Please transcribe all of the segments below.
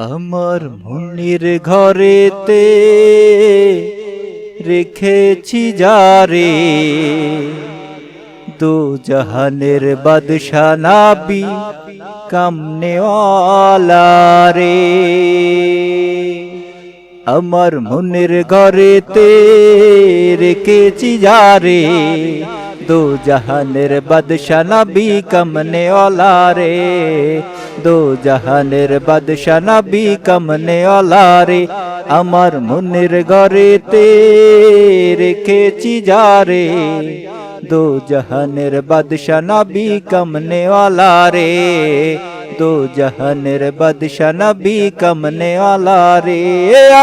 আমার মনির ঘরেতে রেখেছি যারে, দো জাহানের বাদশা নবী কামনেওয়ালা রে। আমার মনির ঘরেতে রেখেছি যারে, দো জাহানের বাদশা নবী কামনেওয়ালা রে। দো জাহানের বাদশা নবী কামনেওয়ালা রে। আমার মনের ঘরেতে রেখেছি যারে, দো জাহানের বাদশা নবী কামনেওয়ালা রে। দো জাহানের বাদশা নবী কামনেওয়ালা রে।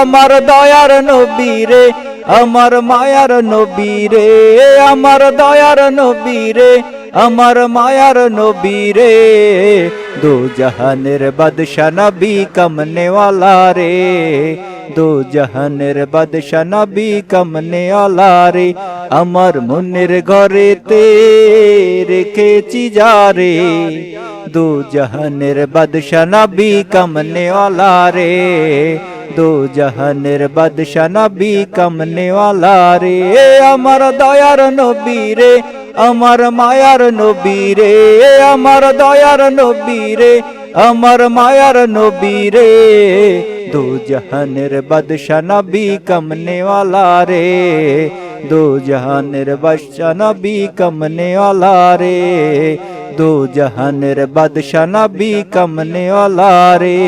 আমার দয়ার নবী রে, আমার মায়ার নবী রে। আমার দয়ার নবী রে, আমার মায়ার নবী রে। দো জাহানের বাদশা নবী কামনেওয়ালা রে। দো জাহানের বাদশা নবী কামনেওয়ালা রে। আমার মনের ঘরেতে রেখেছি যারে, দো জাহানের বাদশা নবী কামনেওয়ালা রে। দো জাহানের বাদশা নবী কামনেওয়ালা রে। আমার দয়ার নবী রে, আমার মায়ার নবী রে। আমার দয়ার নবী রে, আমার মায়ার নবী রে। দো জাহানের বাদশা নবী কামনেওয়ালা রে। দো জাহানের বাদশা নবী কামনেওয়ালা রে। দো জাহানের বাদশা নবী কামনেওয়ালা রে।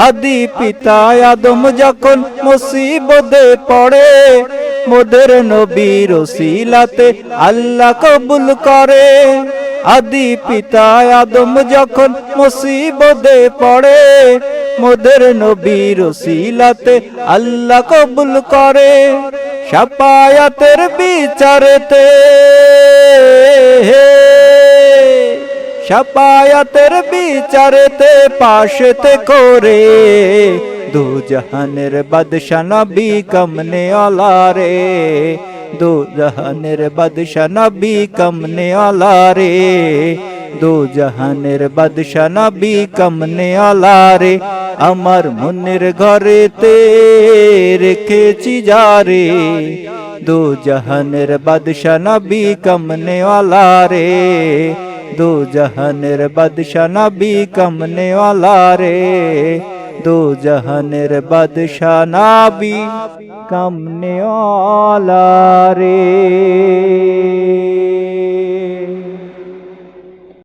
আদি পিতা আদম যখন মুসিবতে পড়ে, মোদের নবীর ওসিলাতে আল্লাহ কবুল করে। আদি পিতা আদম যখন মুসিবতে পড়ে, মোদের নবীর ওসিলাতে আল্লাহ কবুল করে। শাফায়াতের বিচারেতে, শাফায়াতের বিচারেতে পাশেতে করে। দো জাহানের বাদশা নবী কামনেওয়ালা রে। দো জাহানের বাদশা নবী কামনেওয়ালা রে। দো জাহানের বাদশা নবী কামনেওয়ালা রে। আমার মনের ঘরেতে রেখেছি যারে, দো জাহানের বাদশা নবী কামনেওয়ালা রে। দো জাহানের বাদশা নবী কামনেওয়ালা রে। দো জাহানের বাদশা নবী কামনেওয়ালা রে।